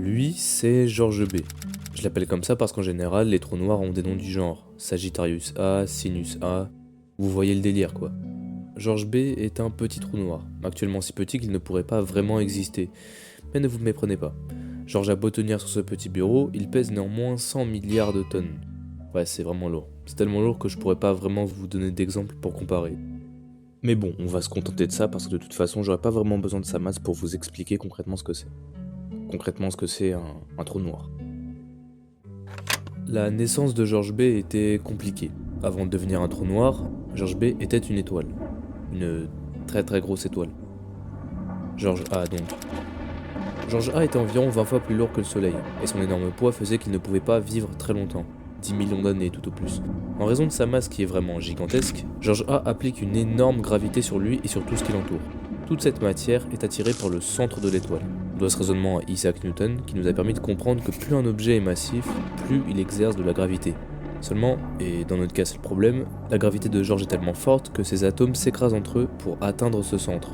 Lui, c'est Georges B. Je l'appelle comme ça parce qu'en général, les trous noirs ont des noms du genre. Sagittarius A, Sinus A, vous voyez le délire quoi. Georges B est un petit trou noir, actuellement si petit qu'il ne pourrait pas vraiment exister. Mais ne vous méprenez pas. Georges a beau tenir sur ce petit bureau, il pèse néanmoins 100 milliards de tonnes. Ouais, c'est vraiment lourd. C'est tellement lourd que je pourrais pas vraiment vous donner d'exemple pour comparer. Mais bon, on va se contenter de ça parce que de toute façon, j'aurais pas vraiment besoin de sa masse pour vous expliquer concrètement ce que c'est. Concrètement, ce que c'est un trou noir. La naissance de Georges B était compliquée. Avant de devenir un trou noir, Georges B était une étoile. Une très très grosse étoile. Georges A donc. Georges A était environ 20 fois plus lourd que le Soleil, et son énorme poids faisait qu'il ne pouvait pas vivre très longtemps, 10 millions d'années tout au plus. En raison de sa masse qui est vraiment gigantesque, Georges A applique une énorme gravité sur lui et sur tout ce qui l'entoure. Toute cette matière est attirée par le centre de l'étoile. On doit ce raisonnement à Isaac Newton qui nous a permis de comprendre que plus un objet est massif, plus il exerce de la gravité. Seulement, et dans notre cas c'est le problème, la gravité de Georges est tellement forte que ses atomes s'écrasent entre eux pour atteindre ce centre.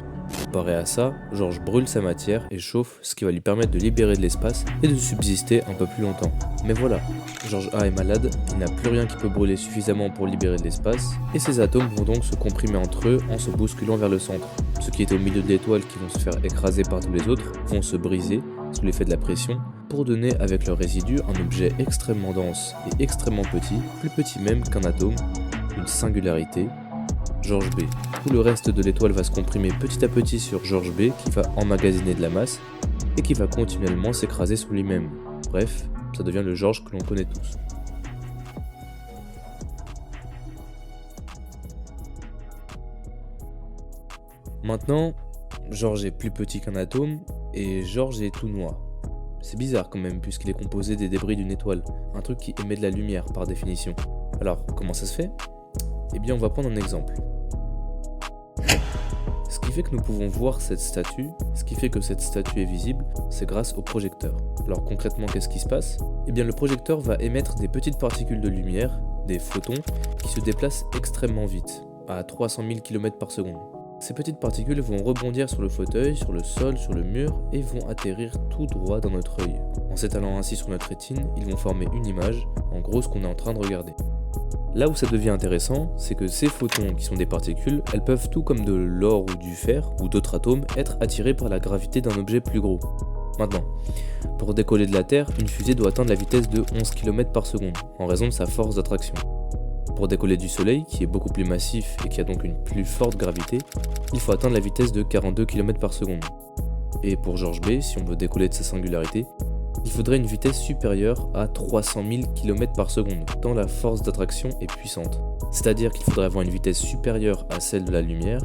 Comparé à ça, Georges brûle sa matière et chauffe, ce qui va lui permettre de libérer de l'espace et de subsister un peu plus longtemps. Mais voilà, Georges A est malade, il n'a plus rien qui peut brûler suffisamment pour libérer de l'espace, et ses atomes vont donc se comprimer entre eux en se bousculant vers le centre. Ceux qui étaient au milieu de l'étoile qui vont se faire écraser par tous les autres vont se briser sous l'effet de la pression pour donner avec leurs résidus un objet extrêmement dense et extrêmement petit, plus petit même qu'un atome, une singularité, Georges B. Tout le reste de l'étoile va se comprimer petit à petit sur Georges B qui va emmagasiner de la masse et qui va continuellement s'écraser sur lui-même. Bref, ça devient le Georges que l'on connaît tous. Maintenant, Georges est plus petit qu'un atome et Georges est tout noir. C'est bizarre quand même puisqu'il est composé des débris d'une étoile, un truc qui émet de la lumière par définition. Alors, comment ça se fait ? Eh bien, on va prendre un exemple. Ce qui fait que nous pouvons voir cette statue, ce qui fait que cette statue est visible, c'est grâce au projecteur. Alors concrètement, qu'est-ce qui se passe ? Eh bien, le projecteur va émettre des petites particules de lumière, des photons, qui se déplacent extrêmement vite, à 300 000 km par seconde. Ces petites particules vont rebondir sur le fauteuil, sur le sol, sur le mur, et vont atterrir tout droit dans notre œil. En s'étalant ainsi sur notre rétine, ils vont former une image, en gros ce qu'on est en train de regarder. Là où ça devient intéressant, c'est que ces photons qui sont des particules, elles peuvent tout comme de l'or ou du fer ou d'autres atomes être attirés par la gravité d'un objet plus gros. Maintenant, pour décoller de la Terre, une fusée doit atteindre la vitesse de 11 km par seconde en raison de sa force d'attraction. Pour décoller du Soleil, qui est beaucoup plus massif et qui a donc une plus forte gravité, il faut atteindre la vitesse de 42 km par seconde. Et pour Georges B, si on veut décoller de sa singularité, il faudrait une vitesse supérieure à 300 000 km par seconde, tant la force d'attraction est puissante. C'est-à-dire qu'il faudrait avoir une vitesse supérieure à celle de la lumière,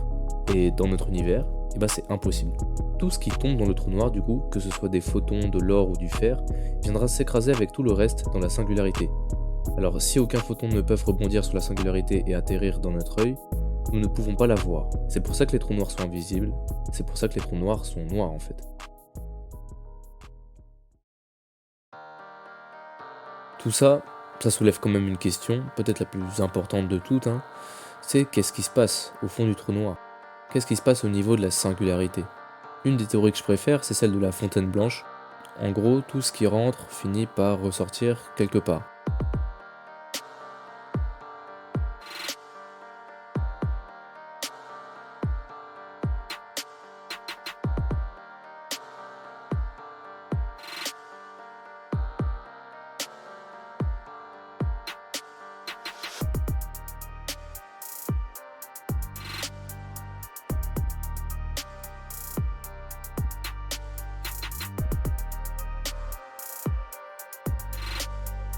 et dans notre univers, c'est impossible. Tout ce qui tombe dans le trou noir du coup, que ce soit des photons, de l'or ou du fer, viendra s'écraser avec tout le reste dans la singularité. Alors si aucun photon ne peut rebondir sur la singularité et atterrir dans notre œil, nous ne pouvons pas la voir. C'est pour ça que les trous noirs sont invisibles, c'est pour ça que les trous noirs sont noirs en fait. Tout ça, ça soulève quand même une question, peut-être la plus importante de toutes, c'est qu'est-ce qui se passe au fond du trou noir ? Qu'est-ce qui se passe au niveau de la singularité ? Une des théories que je préfère, c'est celle de la fontaine blanche. En gros, tout ce qui rentre finit par ressortir quelque part.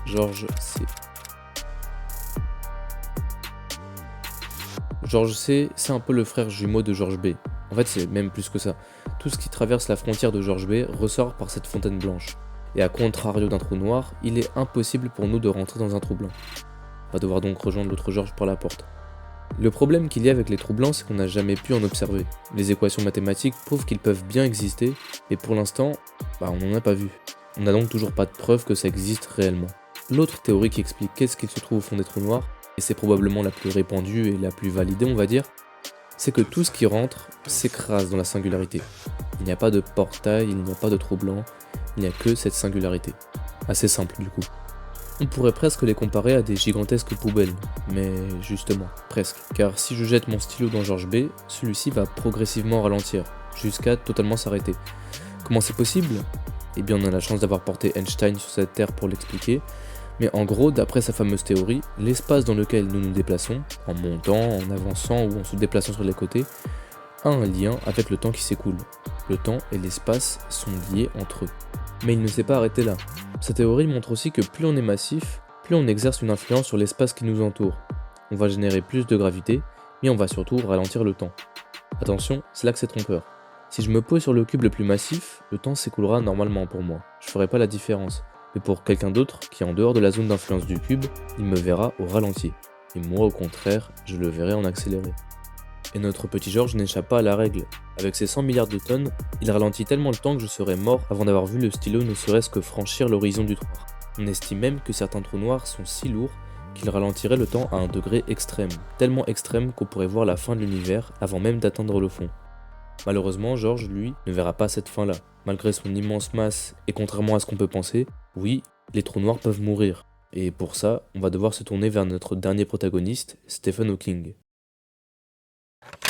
Georges C. Georges C, c'est un peu le frère jumeau de Georges B. En fait, c'est même plus que ça. Tout ce qui traverse la frontière de Georges B ressort par cette fontaine blanche. Et à contrario d'un trou noir, il est impossible pour nous de rentrer dans un trou blanc. On va devoir donc rejoindre l'autre Georges par la porte. Le problème qu'il y a avec les trous blancs, c'est qu'on n'a jamais pu en observer. Les équations mathématiques prouvent qu'ils peuvent bien exister, et pour l'instant, on n'en a pas vu. On n'a donc toujours pas de preuve que ça existe réellement. L'autre théorie qui explique qu'est-ce qu'il se trouve au fond des trous noirs, et c'est probablement la plus répandue et la plus validée on va dire, c'est que tout ce qui rentre s'écrase dans la singularité. Il n'y a pas de portail, il n'y a pas de trou blanc, il n'y a que cette singularité. Assez simple du coup. On pourrait presque les comparer à des gigantesques poubelles, mais justement, presque. Car si je jette mon stylo dans George B, celui-ci va progressivement ralentir, jusqu'à totalement s'arrêter. Comment c'est possible? Eh bien on a la chance d'avoir porté Einstein sur cette terre pour l'expliquer, mais en gros, d'après sa fameuse théorie, l'espace dans lequel nous nous déplaçons, en montant, en avançant ou en se déplaçant sur les côtés, a un lien avec le temps qui s'écoule. Le temps et l'espace sont liés entre eux. Mais il ne s'est pas arrêté là. Sa théorie montre aussi que plus on est massif, plus on exerce une influence sur l'espace qui nous entoure. On va générer plus de gravité, mais on va surtout ralentir le temps. Attention, c'est là que c'est trompeur. Si je me pose sur le cube le plus massif, le temps s'écoulera normalement pour moi. Je ferai pas la différence. Mais pour quelqu'un d'autre, qui est en dehors de la zone d'influence du cube, il me verra au ralenti. Et moi au contraire, je le verrai en accéléré. Et notre petit George n'échappe pas à la règle. Avec ses 100 milliards de tonnes, il ralentit tellement le temps que je serais mort avant d'avoir vu le stylo ne serait-ce que franchir l'horizon du trou noir. On estime même que certains trous noirs sont si lourds qu'ils ralentiraient le temps à un degré extrême, tellement extrême qu'on pourrait voir la fin de l'univers avant même d'atteindre le fond. Malheureusement, George, lui, ne verra pas cette fin-là. Malgré son immense masse, et contrairement à ce qu'on peut penser, oui, les trous noirs peuvent mourir. Et pour ça, on va devoir se tourner vers notre dernier protagoniste, Stephen Hawking.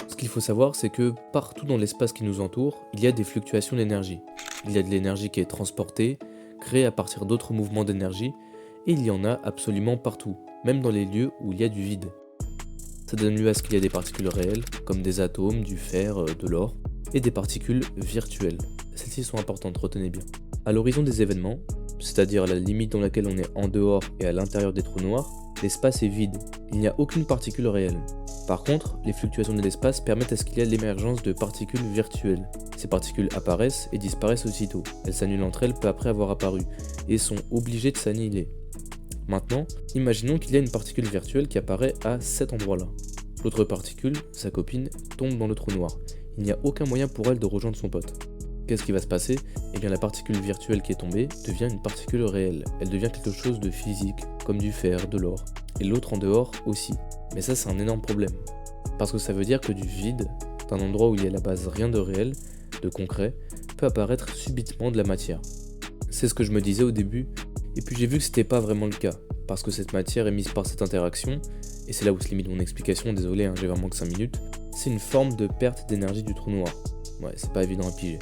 Ce qu'il faut savoir, c'est que partout dans l'espace qui nous entoure, il y a des fluctuations d'énergie. Il y a de l'énergie qui est transportée, créée à partir d'autres mouvements d'énergie, et il y en a absolument partout, même dans les lieux où il y a du vide. Ça donne lieu à ce qu'il y a des particules réelles, comme des atomes, du fer, de l'or, et des particules virtuelles. Celles-ci sont importantes, retenez bien. À l'horizon des événements, c'est-à-dire à la limite dans laquelle on est en dehors et à l'intérieur des trous noirs, l'espace est vide, il n'y a aucune particule réelle. Par contre, les fluctuations de l'espace permettent à ce qu'il y ait l'émergence de particules virtuelles. Ces particules apparaissent et disparaissent aussitôt. Elles s'annulent entre elles peu après avoir apparu, et sont obligées de s'annihiler. Maintenant, imaginons qu'il y a une particule virtuelle qui apparaît à cet endroit-là. L'autre particule, sa copine, tombe dans le trou noir. Il n'y a aucun moyen pour elle de rejoindre son pote. Qu'est-ce qui va se passer? Eh bien la particule virtuelle qui est tombée devient une particule réelle. Elle devient quelque chose de physique, comme du fer, de l'or. Et l'autre en dehors aussi. Mais ça c'est un énorme problème. Parce que ça veut dire que du vide, d'un endroit où il y a à la base rien de réel, de concret, peut apparaître subitement de la matière. C'est ce que je me disais au début, et puis j'ai vu que c'était pas vraiment le cas. Parce que cette matière émise par cette interaction, et c'est là où se limite mon explication, désolé j'ai vraiment que 5 minutes, c'est une forme de perte d'énergie du trou noir. Ouais, c'est pas évident à piger.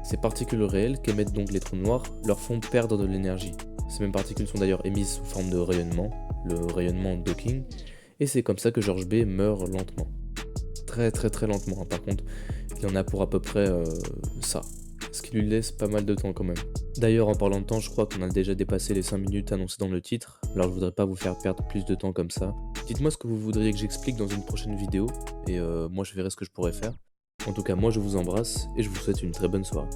Ces particules réelles qu'émettent donc les trous noirs leur font perdre de l'énergie. Ces mêmes particules sont d'ailleurs émises sous forme de rayonnement, le rayonnement Hawking, et c'est comme ça que George B meurt lentement. Très lentement, hein. Par contre, il en a pour à peu près ça, ce qui lui laisse pas mal de temps quand même. D'ailleurs, en parlant de temps, je crois qu'on a déjà dépassé les 5 minutes annoncées dans le titre, alors je voudrais pas vous faire perdre plus de temps comme ça. Dites-moi ce que vous voudriez que j'explique dans une prochaine vidéo, et moi je verrai ce que je pourrais faire. En tout cas, moi je vous embrasse, et je vous souhaite une très bonne soirée.